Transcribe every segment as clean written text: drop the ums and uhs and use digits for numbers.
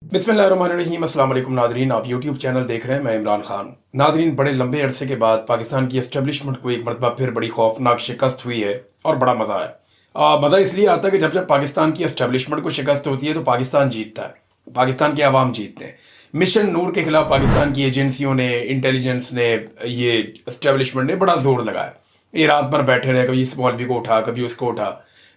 बिस्मिल्लाहिर्रहमानिर्रहीम। अस्सलाम वालेकुम नादरीन, आप यूट्यूब चैनल देख रहे हैं। मैं इमरान खान। नादरीन, बड़े लंबे अरसे के बाद पाकिस्तान की एस्टेब्लिशमेंट को एक मरतबा फिर बड़ी खौफनाक शिकस्त हुई है और बड़ा मज़ा आया। मज़ा इसलिए आता है कि जब जब पाकिस्तान की एस्टेब्लिशमेंट को शिकस्त होती है तो पाकिस्तान जीतता है, पाकिस्तान के अवाम जीतते हैं। मिशन नूर के खिलाफ पाकिस्तान की एजेंसियों ने, इंटेलिजेंस ने, ये एस्टेब्लिशमेंट ने बड़ा जोर लगाया। ये रात भर बैठे रहे, कभी इस मौलवी को उठा, कभी उसको उठा।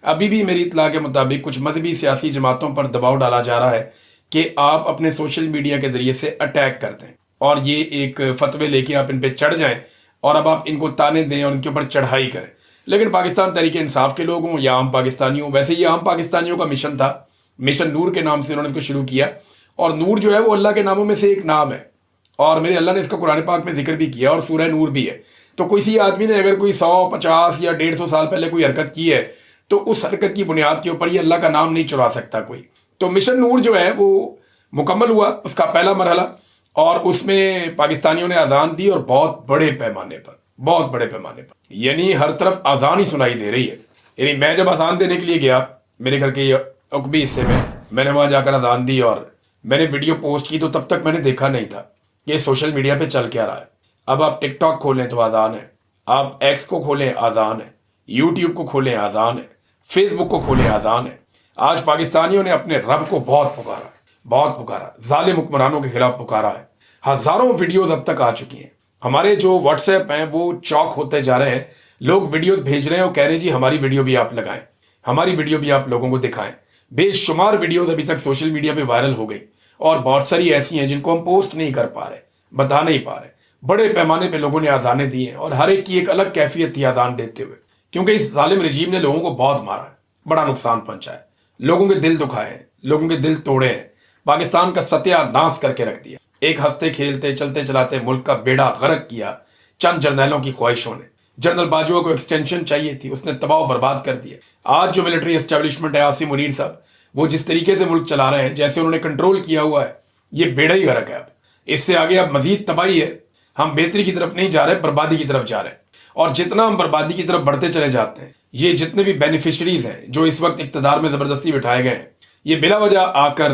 अभी भी मेरी इत्तला के मुताबिक कुछ मजहबी सियासी जमातों पर दबाव डाला जा रहा है कि आप अपने सोशल मीडिया के जरिए से अटैक कर दें और ये एक फतवे लेके आप इन पे चढ़ जाएं और अब आप इनको ताने दें और इनके ऊपर चढ़ाई करें। लेकिन पाकिस्तान तहरीक इंसाफ के लोग हों या आम पाकिस्तानी हों, वैसे ये आम पाकिस्तानियों का मिशन था। मिशन नूर के नाम से उन्होंने इसको शुरू किया और नूर जो है वो अल्लाह के नामों में से एक नाम है और मेरे अल्लाह ने इसका कुरान पाक में जिक्र भी किया और सूरह नूर भी है। तो किसी आदमी ने अगर कोई 100, 50 या 150 साल पहले कोई हरकत की है तो उस हरकत की बुनियाद के ऊपर ये अल्लाह का नाम नहीं चुरा सकता कोई। तो मिशन नूर जो है वो मुकम्मल हुआ, उसका पहला मरहला, और उसमें पाकिस्तानियों ने अजान दी और बहुत बड़े पैमाने पर, बहुत बड़े पैमाने पर, यानी हर तरफ अजान ही सुनाई दे रही है। यानी मैं जब अजान देने के लिए गया मेरे घर के अकबी हिस्से में, मैंने वहां जाकर अजान दी और मैंने वीडियो पोस्ट की तो तब तक मैंने देखा नहीं था कि सोशल मीडिया पे चल क्या रहा है। अब आप टिकटॉक खोलें तो आजान है, आप एक्स को खोलें आजान है, यूट्यूब को खोलें आजान है, फेसबुक को खोलें आजान है। आज पाकिस्तानियों ने अपने रब को बहुत पुकारा, बहुत पुकारा, जालिम हुक्मरानों के खिलाफ पुकारा है। हजारों वीडियोस अब तक आ चुकी हैं। हमारे जो व्हाट्सएप हैं वो चौक होते जा रहे हैं। लोग वीडियोस भेज रहे हैं और कह रहे हैं जी हमारी वीडियो भी आप लगाएं, हमारी वीडियो भी आप लोगों को दिखाएं। बेशुमार वीडियोस अभी तक सोशल मीडिया पे वायरल हो गई और बहुत सारी ऐसी हैं जिनको हम पोस्ट नहीं कर पा रहे, बता नहीं पा रहे। बड़े पैमाने पे लोगों ने आजानें दी हैं और हर एक की एक अलग कैफियत थी आजान देते हुए, क्योंकि इस जालिम रजीम ने लोगों को बहुत मारा है, बड़ा नुकसान पहुंचाया है, लोगों के दिल दुखाए हैं, लोगों के दिल तोड़े हैं, पाकिस्तान का सत्यानाश करके रख दिया। एक हंसते खेलते चलते चलाते मुल्क का बेड़ा गर्क किया चंद जर्नैलों की ख्वाहिशों ने। जनरल बाजवा को एक्सटेंशन चाहिए थी, उसने तबाह बर्बाद कर दिया। आज जो मिलिट्री एस्टेब्लिशमेंट है, आसिम मुनीर साहब, वो जिस तरीके से मुल्क चला रहे हैं, जैसे उन्होंने कंट्रोल किया हुआ है, ये बेड़ा ही गर्क है। अब इससे आगे अब मजीद तबाही है। हम बेहतरी की तरफ नहीं जा रहे, बर्बादी की तरफ जा रहे हैं। और जितना हम बर्बादी की तरफ बढ़ते चले जाते हैं, ये जितने भी बेनिफिशरीज हैं जो इस वक्त इक्तदार में जबरदस्ती बिठाए गए हैं, ये बिला वजह आकर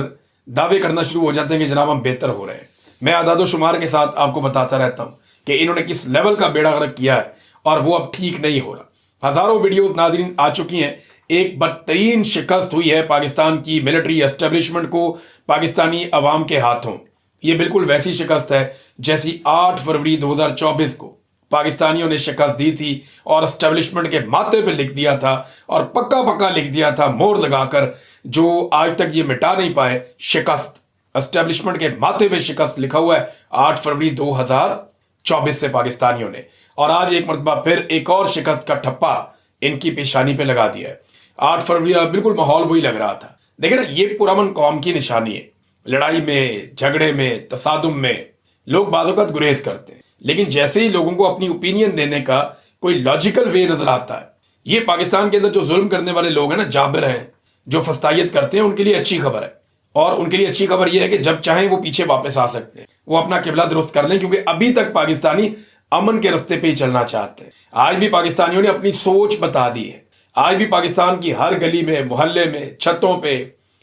दावे करना शुरू हो जाते हैं कि जनाब हम बेहतर हो रहे हैं। मैं आदादो शुमार के साथ आपको बताता रहता हूं कि इन्होंने किस लेवल का बेड़ा गर्क किया है और वो अब ठीक नहीं हो रहा। हजारों वीडियोस नाज़रीन आ चुकी हैं। एक बदतरीन शिकस्त हुई है पाकिस्तान की मिलिट्री एस्टेब्लिशमेंट को पाकिस्तानी अवाम के हाथों। ये बिल्कुल वैसी शिकस्त है जैसी 8 फरवरी 2024 को पाकिस्तानियों ने शिकस्त दी थी और एस्टेब्लिशमेंट के माथे पे लिख दिया था और पक्का पक्का लिख दिया था मोहर लगाकर, जो आज तक ये मिटा नहीं पाए। शिकस्त एस्टेब्लिशमेंट के माथे पे शिकस्त लिखा हुआ है 8 फरवरी 2024 से पाकिस्तानियों ने, और आज एक मरतबा फिर एक और शिकस्त का ठप्पा इनकी पेशानी पे लगा दिया है। 8 फरवरी बिल्कुल माहौल वही लग रहा था। देखिए ना, ये पुरअमन कौम की निशानी है। लड़ाई में, झगड़े में, तसादुम में लोग बाज़-औक़ात गुरेज करते हैं, लेकिन जैसे ही लोगों को अपनी ओपिनियन देने का कोई लॉजिकल वे नजर आता है, ये पाकिस्तान के अंदर जो जुल्म करने वाले लोग हैं ना, जाबिर हैं, जो फस्तायत करते हैं, उनके लिए अच्छी खबर है। और उनके लिए अच्छी खबर यह है कि जब चाहें वो पीछे वापस आ सकते हैं, वो अपना किबला दुरुस्त कर लें, क्योंकि अभी तक पाकिस्तानी अमन के रास्ते पे ही चलना चाहते हैं। आज भी पाकिस्तानियों ने अपनी सोच बता दी है। आज भी पाकिस्तान की हर गली में, मोहल्ले में, छतों पे,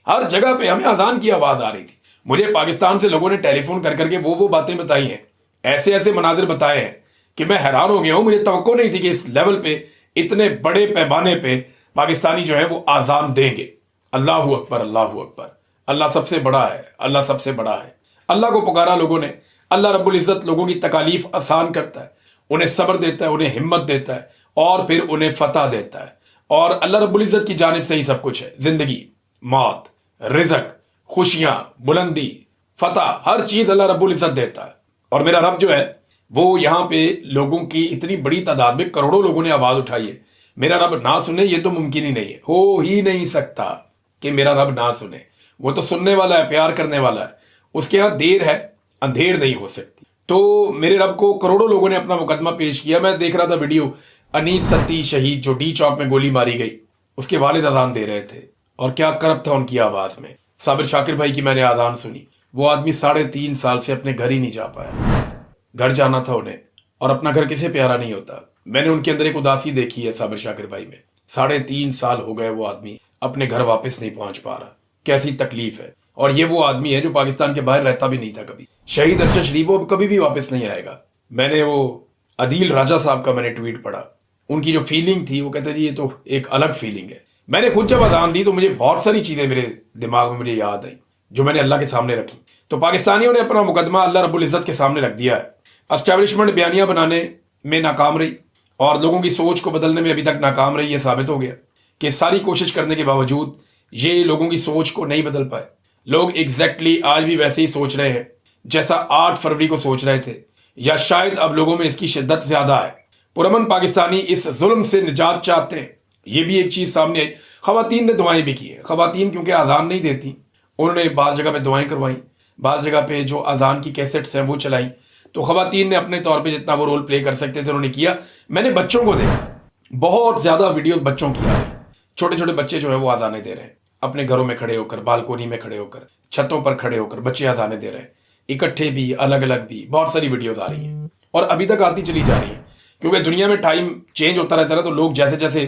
हर जगह पे हमें अजान की आवाज आ रही थी। मुझे पाकिस्तान से लोगों ने टेलीफोन कर करके वो बातें बताई हैं, ऐसे ऐसे मनाजिर बताए हैं कि मैं हैरान हो गया हूं। मुझे तवक्को नहीं थी कि इस लेवल पे, इतने बड़े पैमाने पे पाकिस्तानी जो है वो आजान देंगे। अल्लाह अकबर, अल्लाह अकबर। अल्लाह सबसे बड़ा है, अल्लाह सबसे बड़ा है। अल्लाह को पुकारा लोगों ने। अल्लाह रब्बुल इज्जत लोगों की तकालीफ आसान करता है, उन्हें सब्र देता है, उन्हें हिम्मत देता है और फिर उन्हें फतह देता है। और अल्लाह रब्बुल इज्जत की जानिब से ही सब कुछ है। जिंदगी, मौत, रिज़्क, खुशियां, बुलंदी, फतह, हर चीज अल्लाह रब्बुल इज्जत देता है। और मेरा रब जो है वो यहां पे लोगों की इतनी बड़ी तादाद में, करोड़ों लोगों ने आवाज उठाई है। मेरा रब ना सुने ये तो मुमकिन ही नहीं है, हो ही नहीं सकता कि मेरा रब ना सुने। वो तो सुनने वाला है, प्यार करने वाला है। उसके यहां देर है, अंधेर नहीं हो सकती। तो मेरे रब को करोड़ों लोगों ने अपना मुकदमा पेश किया। मैं देख रहा था वीडियो, अनीस सत्ती शहीद जो डी चौक में गोली मारी गई, उसके वालिद अजान दे रहे थे और क्या करब था उनकी आवाज में। साबिर शाकिर भाई की मैंने आजान सुनी। वो आदमी 3.5 साल से अपने घर ही नहीं जा पाया। घर जाना था उन्हें, और अपना घर किसे प्यारा नहीं होता। मैंने उनके अंदर एक उदासी देखी है साबिर शाकिर भाई में। 3.5 साल हो गए वो आदमी अपने घर वापस नहीं पहुंच पा रहा। कैसी तकलीफ है। और ये वो आदमी है जो पाकिस्तान के बाहर रहता भी नहीं था कभी। शहीद अरशद शरीफ वो कभी भी वापस नहीं आएगा। मैंने वो अदील राजा साहब का मैंने ट्वीट पढ़ा, उनकी जो फीलिंग थी वो कहते जी ये तो एक अलग फीलिंग है। मैंने खुद जब अजान दी तो मुझे बहुत सारी चीजें मेरे दिमाग में मुझे याद आई जो मैंने अल्लाह के सामने रखी। तो पाकिस्तानियों ने अपना मुकदमा अल्लाह रब्बुल इज़्ज़त के सामने रख दिया है। एस्टैब्लिशमेंट बयानियां बनाने में नाकाम रही और लोगों की सोच को बदलने में अभी तक नाकाम रही। ये साबित हो गया कि सारी कोशिश करने के बावजूद ये लोगों की सोच को नहीं बदल पाए। लोग एग्जैक्टली आज भी वैसे ही सोच रहे हैं जैसा 8 फरवरी को सोच रहे थे, या शायद अब लोगों में इसकी शिद्दत ज्यादा है। पुरअमन पाकिस्तानी इस जुल्म से निजात चाहते हैं। ये भी एक चीज सामने आई। खवातीन ने दुआएं भी की है। खवातीन क्योंकि अजान नहीं देती, उन्होंने बाज़ जगह पे दुआएं करवाई, बाज़ जगह पे जो अजान की कैसेट्स हैं वो चलाई। तो खवातीन ने अपने तौर पे जितना वो रोल प्ले कर सकते थे उन्होंने किया। मैंने बच्चों को देखा, बहुत ज्यादा वीडियोस बच्चों की आ रही। छोटे छोटे बच्चे जो है वो अजानें दे रहे हैं, अपने घरों में खड़े होकर, बालकोनी में खड़े होकर, छतों पर खड़े होकर बच्चे अजानें दे रहे हैं, इकट्ठे भी, अलग अलग भी। बहुत सारी वीडियोस आ रही हैं और अभी तक आती चली जा रही हैं, क्योंकि दुनिया में टाइम चेंज होता रहता है। तो लोग जैसे जैसे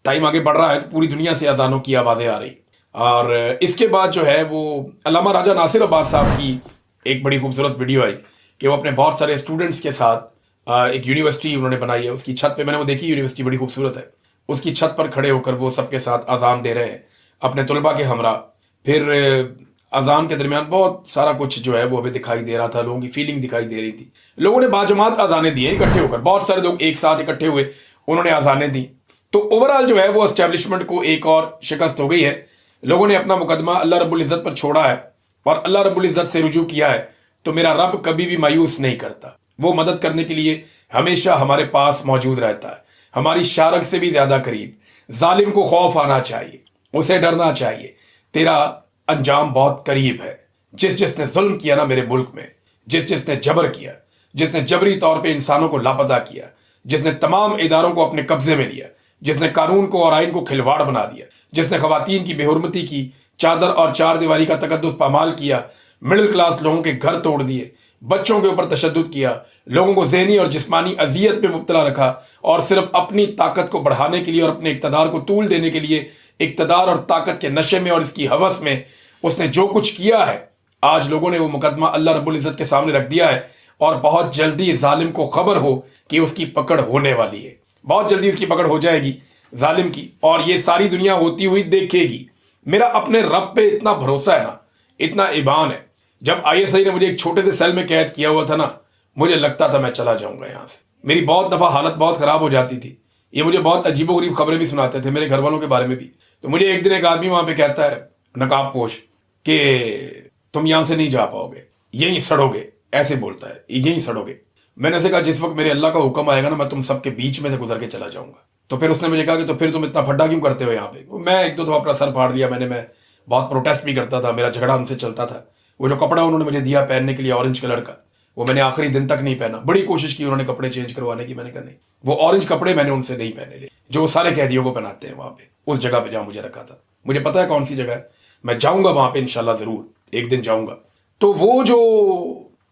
टाइम आगे बढ़ रहा है तो पूरी दुनिया से अजानों की आवाजें आ रही। और इसके बाद जो है वो अल्लामा राजा नासिर अब्बास साहब की एक बड़ी खूबसूरत वीडियो आई कि वो अपने बहुत सारे स्टूडेंट्स के साथ एक यूनिवर्सिटी उन्होंने बनाई है, उसकी छत पे, मैंने वो देखी, यूनिवर्सिटी बड़ी खूबसूरत है, उसकी छत पर खड़े होकर वो सबके साथ अजान दे रहे हैं अपने तुलबा के हमरा। फिर अजान के दरमियान बहुत सारा कुछ जो है वो हमें दिखाई दे रहा था, लोगों की फीलिंग दिखाई दे रही थी। लोगों ने बाजमात अजानें दी इकट्ठे होकर, बहुत सारे लोग एक साथ इकट्ठे हुए, उन्होंने अजानें दी। तो ओवरऑल जो है वो एस्टैब्लिशमेंट को एक और शिकस्त हो गई है। लोगों ने अपना मुकदमा अल्लाह रब्बुल इज़्ज़त पर छोड़ा है और अल्लाह रब्बुल इज़्ज़त से रुजू किया है। तो मेरा रब कभी भी मायूस नहीं करता, वो मदद करने के लिए हमेशा हमारे पास मौजूद रहता है, हमारी शारक से भी ज्यादा करीब। जालिम को खौफ आना चाहिए, उसे डरना चाहिए, तेरा अंजाम बहुत करीब है। जिसने जुल्म किया ना मेरे मुल्क में, जिसने जबर किया, जिसने जबरी तौर पे इंसानों को लापता किया, जिसने तमाम इदारों को अपने कब्जे में लिया, जिसने कानून को और आइन को खिलवाड़ बना दिया, जिसने खवातीन की बेहुरमती की, चादर और चार दीवारी का तकद्दुस पामाल किया, मिडिल क्लास लोगों के घर तोड़ दिए, बच्चों के ऊपर तशद्दुद किया, लोगों को ज़हनी और जिस्मानी अजियत में मुब्तला रखा, और सिर्फ अपनी ताकत को बढ़ाने के लिए और अपने इक़्तिदार को तूल देने के लिए, इक़्तिदार और ताकत के नशे में और इसकी हवस में उसने जो कुछ किया है, आज लोगों ने वो मुकदमा अल्लाह रब्बुल इज़्ज़त के सामने रख दिया है। और बहुत जल्दी जालिम को खबर हो कि उसकी पकड़ होने वाली है, बहुत जल्दी उसकी पकड़ हो जाएगी जालिम की, और ये सारी दुनिया होती हुई देखेगी। मेरा अपने रब पे इतना भरोसा है ना, इतना ईमान है। जब ISI ने मुझे एक छोटे से सेल में कैद किया हुआ था ना, मुझे लगता था मैं चला जाऊंगा यहाँ से। मेरी बहुत दफा हालत बहुत खराब हो जाती थी। ये मुझे बहुत अजीबोगरीब खबरें भी सुनाते थे, मेरे घर वालों के बारे में भी। तो मुझे एक दिन एक आदमी वहां पे कहता है, नकाब पोश, कि तुम यहां से नहीं जा पाओगे, यहीं सड़ोगे, ऐसे बोलता है, यहीं सड़ोगे। मैंने उसे कहा जिस वक्त मेरे अल्लाह का हुक्म आएगा ना, मैं तुम सबके बीच में से गुजर के चला जाऊंगा। तो फिर उसने मुझे कहा कि तो फिर तुम इतना फड्डा क्यों करते हो यहाँ पे। मैं एक दो दफा अपना सर फाड़ लिया मैंने, मैं बहुत प्रोटेस्ट भी करता था, मेरा झगड़ा उनसे चलता था। वो जो कपड़ा उन्होंने मुझे दिया पहनने के लिए ऑरेंज कलर का, वो मैंने आखिरी दिन तक नहीं पहना। बड़ी कोशिश की उन्होंने कपड़े चेंज करवाने की, मैंने कहा नहीं, वो ऑरेंज कपड़े मैंने उनसे नहीं पहने ले जो वो सारे कैदियों को पहनाते हैं वहां पे, उस जगह पे जहां मुझे रखा था। मुझे पता है कौन सी जगह है, मैं जाऊंगा वहां पे इंशाल्लाह, जरूर एक दिन जाऊंगा। तो वो जो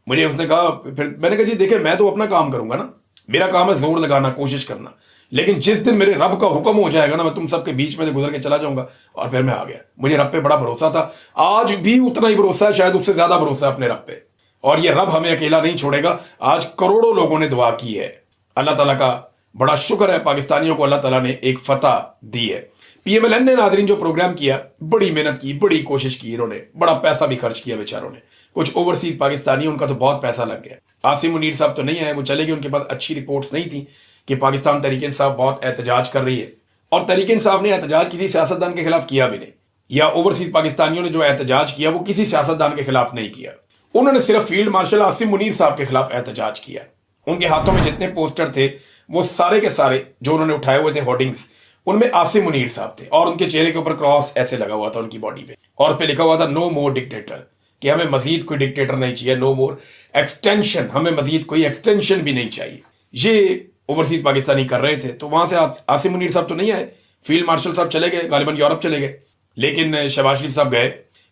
मुझे उसने कहा, फिर मैंने कहा जी देखिए मैं तो अपना काम करूंगा ना, मेरा काम है जोर लगाना, कोशिश करना, लेकिन जिस दिन मेरे रब का हुक्म हो जाएगा ना, मैं तुम सबके बीच में से गुजर के चला जाऊंगा। और फिर मैं आ गया। मुझे रब पे बड़ा भरोसा था, आज भी उतना ही भरोसा है, शायद उससे ज्यादा भरोसा है अपने रब पे। और ये रब हमें अकेला नहीं छोड़ेगा। आज करोड़ों लोगों ने दुआ की है, अल्लाह ताला का बड़ा शुक्र है, पाकिस्तानियों को अल्लाह ताला ने एक फतह दी है। PMLN ने नादरीन जो प्रोग्राम किया, बड़ी मेहनत की, बड़ी कोशिश की, इन्होंने बड़ा पैसा भी खर्च किया बेचारों ने। कुछ ओवरसीज पाकिस्तानी, उनका तो बहुत पैसा लग गया। आसिम मुनीर साहब तो नहीं आए, वो चले गए, उनके पास अच्छी रिपोर्ट्स नहीं थी कि पाकिस्तान तहरीक इंसाफ बहुत एहतजाज कर रही है। और तहरीक इंसाफ ने एहतजाज किसी सियासतदान के खिलाफ किया भी नहीं, या ओवरसीज पाकिस्तानियों ने जो एहतजाज किया वो किसी सियासतदान के खिलाफ नहीं किया। उन्होंने सिर्फ फील्ड मार्शल आसिम मुनीर साहब के खिलाफ एहतजाज किया। उनके हाथों में जितने पोस्टर थे वो सारे के सारे जो उन्होंने उठाए हुए थे होर्डिंग्स, उनमें आसिम मुनीर साहब थे, और उनके चेहरे के ऊपर क्रॉस ऐसे लगा हुआ था उनकी बॉडी पे, और उस पे लिखा हुआ था नो मोर डिक्टेटर, कि हमें मजीद कोई डिक्टेटर नहीं चाहिए, नो मोर एक्सटेंशन, हमें मजीद कोई एक्सटेंशन भी नहीं चाहिए। ये ओवरसीज पाकिस्तानी कर रहे थे। तो वहां से आसिम मुनीर साहब तो नहीं आए, फील्ड मार्शल साहब चले गए, गालिबन यूरोप चले गए, लेकिन शहबाज शरीफ साहब गए,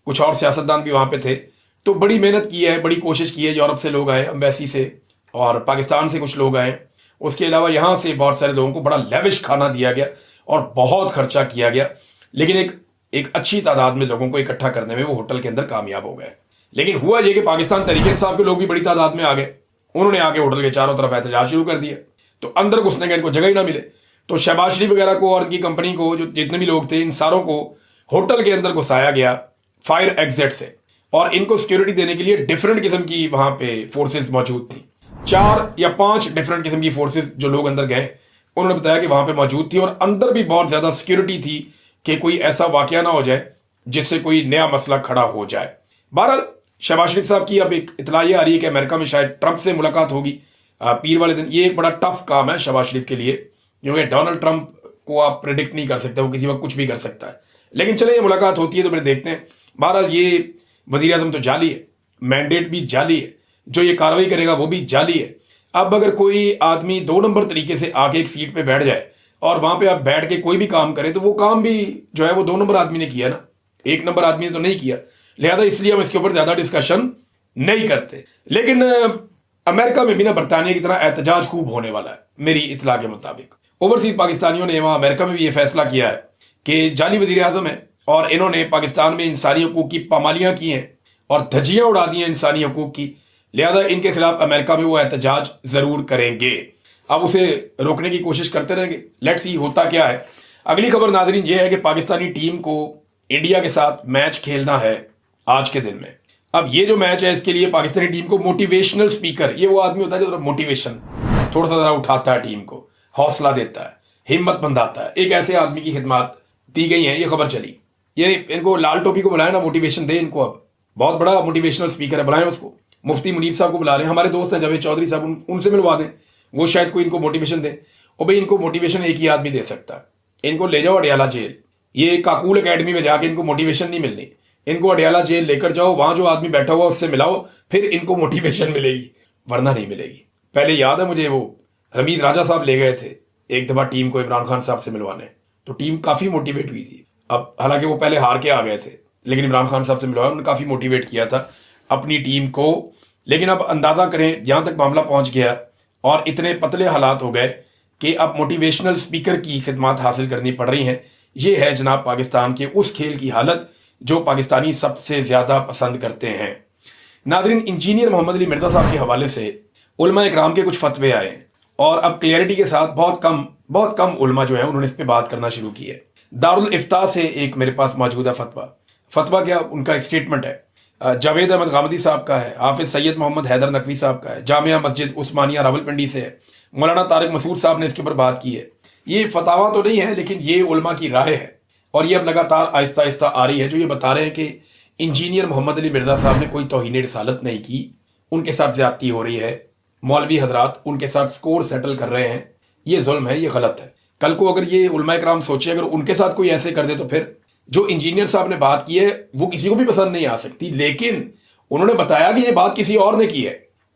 कुछ और सियासतदान भी वहां पे थे। तो बड़ी मेहनत की है, बड़ी कोशिश की है। यूरोप से लोग आए, अम्बेसी से, और पाकिस्तान से कुछ लोग आए। उसके अलावा यहाँ से बहुत सारे लोगों को बड़ा लेविश खाना दिया गया और बहुत खर्चा किया गया। लेकिन एक एक अच्छी तादाद में लोगों को इकट्ठा करने में वो होटल के अंदर कामयाब हो गए। लेकिन हुआ ये कि पाकिस्तान तहरीक इंसाफ के लोग भी बड़ी तादाद में आ गए, उन्होंने आके होटल के चारों तरफ एहतजाज शुरू कर दिया, तो अंदर घुसने का इनको जगह ही ना मिले, तो शहबाज शरीफ वगैरह को और इनकी कंपनी को, जो जितने भी लोग थे, इन सारों को होटल के अंदर घुसाया गया फायर एग्जिट से, और इनको सिक्योरिटी देने के लिए डिफरेंट किस्म की वहां पे फोर्सेस मौजूद थी। 4 या 5 डिफरेंट किस्म की फोर्सेस जो लोग अंदर गए उन्होंने बताया कि वहां पे मौजूद थी, और अंदर भी बहुत ज्यादा सिक्योरिटी थी कि कोई ऐसा वाकया ना हो जाए जिससे कोई नया मसला खड़ा हो जाए। बहरहाल शहबाज शरीफ साहब की अब एक इतला ये आ रही है कि अमेरिका में शायद ट्रंप से मुलाकात होगी पीर वाले दिन। ये एक बड़ा टफ काम है शहबाज शरीफ के लिए, क्योंकि डोनाल्ड ट्रंप को आप प्रिडिक्ट नहीं कर सकते, वो किसी वक्त कुछ भी कर सकता है। लेकिन चले ये मुलाकात होती है तो फिर देखते हैं। बहरहाल ये वजीर आजम तो जाली है, मैंडेट भी जाली है, जो ये कार्रवाई करेगा वो भी जाली है। अब अगर कोई आदमी 2 नंबर तरीके से आके एक सीट पे बैठ जाए और वहां पे आप बैठ के कोई भी काम करें, तो वो काम भी जो है वो 2 नंबर आदमी ने किया ना, 1 नंबर आदमी ने तो नहीं किया। लिहाजा इसलिए हम इसके ऊपर ज्यादा डिस्कशन नहीं करते। लेकिन अमेरिका में भी ना बरतानिया की तरह एहतजाज खूब होने वाला है मेरी इतला के मुताबिक। ओवरसीज पाकिस्तानियों ने वहां अमेरिका में भी ये फैसला किया है कि जाली वजीर आजम है और इन्होंने पाकिस्तान में इंसानी हकूक की पामालियां की हैं और धज्जियां उड़ा दी हैं इंसानी हकूक की, लिहाजा इनके खिलाफ अमेरिका में वो एहतजाज जरूर करेंगे। अब उसे रोकने की कोशिश करते रहेंगे। लेट्स सी होता क्या है। अगली खबर नाजरीन ये है कि पाकिस्तानी टीम को इंडिया के साथ मैच खेलना है आज के दिन में। अब ये जो मैच है इसके लिए पाकिस्तानी टीम को मोटिवेशनल स्पीकर, ये वो आदमी होता है जो मोटिवेशन थोड़ा सा जरा उठाता है, टीम को हौसला देता है, हिम्मत बंधाता है, एक ऐसे आदमी की खिदमत दी गई है। ये खबर चली, ये इनको लाल टोपी को बुलाए ना, मोटिवेशन दे इनको। अब बहुत बड़ा मोटिवेशनल स्पीकर है, बुलाएं उसको। मुफ्ती मुनीब साहब को बुला रहे हैं, हमारे दोस्त हैं जावेद चौधरी साहब, उनसे मिलवा दें, वो शायद कोई इनको मोटिवेशन दे। और भाई इनको मोटिवेशन एक ही आदमी दे सकता है। इनको ले जाओ अडियाला जेल, ये काकूल एकेडमी में जाके इनको मोटिवेशन नहीं मिलनी। इनको अडियाला जेल लेकर जाओ, वहां जो आदमी बैठा हुआ उससे मिलाओ, फिर इनको मोटिवेशन मिलेगी, वरना नहीं मिलेगी। पहले याद है मुझे, वो हमीद राजा साहब ले गए थे एक दफा टीम को इमरान खान साहब से मिलवाने, तो टीम काफी मोटिवेट हुई थी। अब हालांकि वो पहले हार के आ गए थे, लेकिन इमरान खान साहब से मिलवाया, उन्होंने काफी मोटिवेट किया था अपनी टीम को। लेकिन अब अंदाजा करें यहां तक मामला पहुंच गया और इतने पतले हालात हो गए कि अब मोटिवेशनल स्पीकर की खिदमत हासिल करनी पड़ रही हैं। ये है जनाब पाकिस्तान के उस खेल की हालत जो पाकिस्तानी सबसे ज्यादा पसंद करते हैं। नादरीन, इंजीनियर मोहम्मद अली मिर्जा साहब के हवाले से उलमा इकराम के कुछ फतवे आए और अब क्लियरिटी के साथ बहुत कम उलमा जो है उन्होंने इस पर बात करना शुरू की है। दारुल इफ्ता से एक मेरे पास मौजूद है फतवा क्या, उनका एक स्टेटमेंट है। जावेद अहमद गामदी साहब का है, हाफिज सैयद मोहम्मद हैदर नकवी साहब का है, जामिया मस्जिद उस्मानिया रावलपिंडी से है, मौलाना तारिक मसूद साहब ने इसके ऊपर बात की है। ये फतावा तो नहीं है, लेकिन ये उलमा की राय है और ये अब लगातार आहिस्ता आहिस्ता आ रही है, जो ये बता रहे हैं कि इंजीनियर मोहम्मद अली मिर्जा साहब ने कोई तौहीन रिसालत नहीं की, उनके साथ ज्यादती हो रही है, मौलवी हजरात उनके साथ स्कोर सेटल कर रहे हैं, ये जुल्म है, ये गलत है। कल को अगर ये उलमा इकराम सोचे अगर उनके साथ कोई ऐसे कर दे तो फिर जो इंजीनियर साहब ने बात की है वो किसी को भी पसंद नहीं आ सकती। लेकिन उन्होंने बताया कि ये बात किसी और ने की है,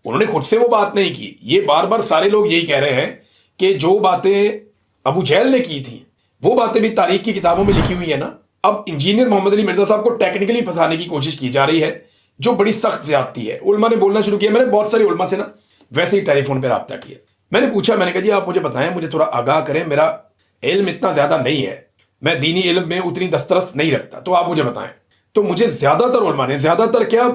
उन्होंने खुद से वो बात नहीं की। ये बार बार सारे लोग यही कह रहे हैं कि जो बातें अबू जहल ने की थी वो बातें भी तारीख की किताबों में लिखी हुई है ना। अब इंजीनियर मोहम्मद अली मिर्जा साहब को टेक्निकली फंसाने की कोशिश की जा रही है, जो बड़ी सख्त ज्यादती है। उलमा ने बोलना शुरू किया, मैंने बहुत सारे उलमा से ना वैसे ही टेलीफोन पर रब्ता किया, मैंने पूछा, मैंने कहा जी आप मुझे बताएं, मुझे थोड़ा आगाह करें, मेरा इल्म इतना ज्यादा नहीं है, मैं दीनी इल्म में उतनी दस्तरस नहीं रखता, तो आप मुझे बताएं। तो मुझे ज्यादातर उलमा ने, ज्यादातर क्या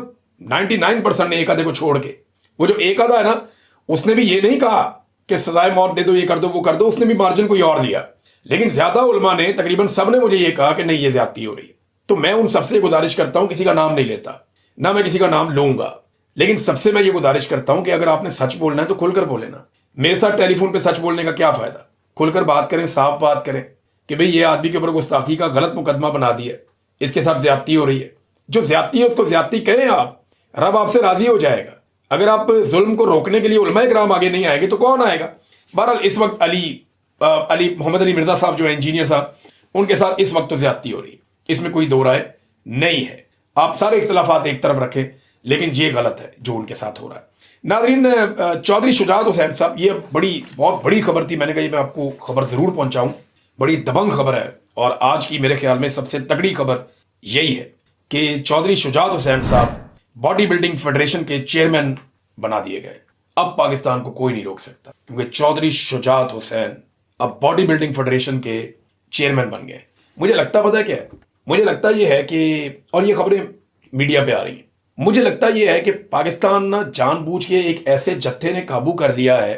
99% ने, एक आधे को छोड़ के, वो जो एक आधा है ना उसने भी ये नहीं कहा कि सजाए मौत दे दो, ये कर दो, वो कर दो, उसने भी मार्जिन कोई और लिया। लेकिन ज्यादा उलमा ने, तकरीबन सब ने मुझे ये कहा कि नहीं ये ज्यादती हो रही है। तो मैं उन सबसे गुजारिश करता हूं, किसी का नाम नहीं लेता, ना मैं किसी का नाम लूंगा, लेकिन सबसे मैं ये गुजारिश करता हूं कि अगर आपने सच बोलना है तो खुलकर बोले ना। मेरे साथ टेलीफोन पे सच बोलने का क्या फायदा, खुलकर बात करें, साफ बात करें कि भाई ये आदमी के ऊपर गुस्ताखी का गलत मुकदमा बना दिया, इसके साथ ज्यादती हो रही है। जो ज्यादती है उसको ज्यादती कहें आप, रब आपसे राजी हो जाएगा। अगर आप जुल्म को रोकने के लिए उलमा इकराम आगे नहीं आएंगे तो कौन आएगा। बहरहाल इस वक्त अली मोहम्मद अली मिर्जा साहब जो है इंजीनियर साहब, उनके साथ इस वक्त तो ज्यादती हो रही है, इसमें कोई दो राय नहीं है। आप सारे इख्तलाफात एक तरफ रखें, लेकिन ये गलत है जो उनके साथ हो रहा है। नादरीन, चौधरी शुजात हुसैन साहब, ये बहुत बड़ी खबर थी, मैंने कहा मैं आपको खबर जरूर पहुंचाऊं, बड़ी दबंग खबर है और आज की मेरे ख्याल में सबसे तगड़ी खबर यही है कि चौधरी शुजात हुसैन साहब बॉडी बिल्डिंग फेडरेशन के चेयरमैन बना दिए गए। अब पाकिस्तान को कोई नहीं रोक सकता, क्योंकि चौधरी शुजात हुसैन अब बॉडी बिल्डिंग फेडरेशन के चेयरमैन बन गए। मुझे लगता पता है क्या है, मुझे लगता यह है कि, और ये खबरें मीडिया पे आ रही हैं, मुझे लगता यह है कि पाकिस्तान ना जानबूझ के एक ऐसे जत्थे ने काबू कर लिया है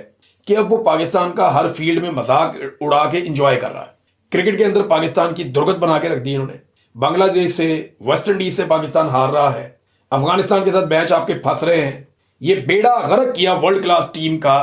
कि अब वो पाकिस्तान का हर फील्ड में मजाक उड़ा के इंजॉय कर रहा है। क्रिकेट के अंदर पाकिस्तान की दुर्गत बना के रख दी इन्होंने। बांग्लादेश से, वेस्ट इंडीज से पाकिस्तान हार रहा है, अफगानिस्तान के साथ मैच आपके फंस रहे हैं। ये बेड़ा गर्क किया वर्ल्ड क्लास टीम का,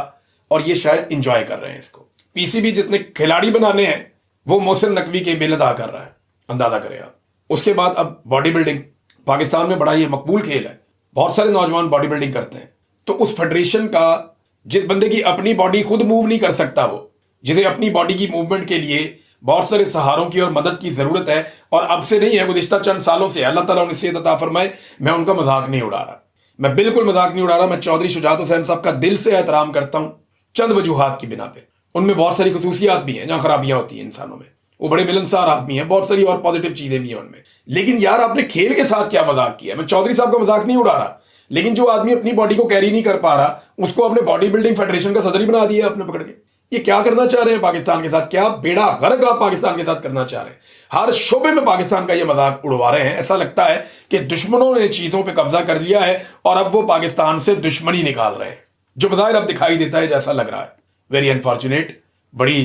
और ये शायद इंजॉय कर रहे हैं इसको। पीसीबी जितने खिलाड़ी बनाने हैं वो मोहसिन नकवी के बिल अदा कर रहा है, अंदाजा करें आप। उसके बाद अब बॉडी बिल्डिंग पाकिस्तान में बड़ा ये मकबूल खेल है, बहुत सारे नौजवान बॉडी बिल्डिंग करते हैं। तो उस फेडरेशन का, जिस बंदे की अपनी बॉडी खुद मूव नहीं कर सकता, वो जिसे अपनी बॉडी की मूवमेंट के लिए बहुत सारे सहारों की और मदद की जरूरत है, और अब से नहीं है, गुज़िश्ता चंद सालों से, अल्लाह ताला उन्हें सेहत अता फरमाए। मैं उनका मजाक नहीं उड़ा रहा, मैं बिल्कुल मजाक नहीं उड़ा रहा। मैं चौधरी शुजात हुसैन साहब का दिल से एहतराम करता हूं चंद वजूहात की बिना पे। उनमें बहुत सारी खसूसियात भी हैं जहां खराबियां होती हैं इंसानों में। वो बड़े मिलनसार आदमी हैं, बहुत सारी और पॉजिटिव चीजें भी हैं उनमें। लेकिन यार आपने खेल के साथ क्या मजाक किया? मैं चौधरी साहब का मजाक नहीं उड़ा रहा, लेकिन जो आदमी अपनी बॉडी को कैरी नहीं कर पा रहा उसको अपने बॉडी बिल्डिंग फेडरेशन का सदर ही बना दिया आपने पकड़ के। ये क्या करना चाह रहे हैं पाकिस्तान के साथ? क्या बेड़ा गर्क आप पाकिस्तान के साथ करना चाह रहे हैं? हर शोबे में पाकिस्तान का ये मजाक उड़वा रहे हैं। ऐसा लगता है कि दुश्मनों ने चीजों पे कब्जा कर लिया है और अब वो पाकिस्तान से दुश्मनी निकाल रहे हैं, जो बज़ाहिर अब दिखाई देता है जैसा लग रहा है। वेरी अनफॉर्चुनेट, बड़ी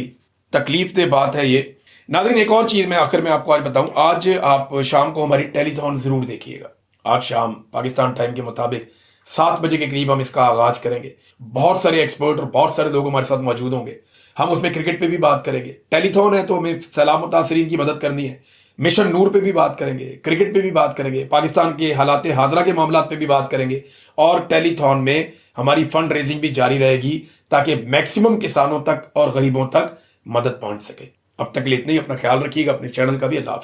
तकलीफ दे बात है ये। नाज़रीन, एक और चीज मैं आखिर में आपको आज बताऊं। आज आप शाम को हमारी टेलीथॉन जरूर देखिएगा। आज शाम पाकिस्तान टाइम के मुताबिक 7 बजे के करीब हम इसका आगाज करेंगे। बहुत सारे एक्सपर्ट और बहुत सारे लोग हमारे साथ मौजूद होंगे। हम उसमें क्रिकेट पे भी बात करेंगे। टेलीथॉन है तो हमें सैलाब मुतासरीन की मदद करनी है। मिशन नूर पे भी बात करेंगे, क्रिकेट पे भी बात करेंगे, पाकिस्तान के हालात हाजरा के मामला पे भी बात करेंगे, और टेलीथॉन में हमारी फंड रेजिंग भी जारी रहेगी ताकि मैक्सिमम किसानों तक और गरीबों तक मदद पहुंच सके। अब तक के लिए इतना ही। अपना ख्याल रखिएगा, अपने चैनल का भी। अल्लाह हाफ़िज़।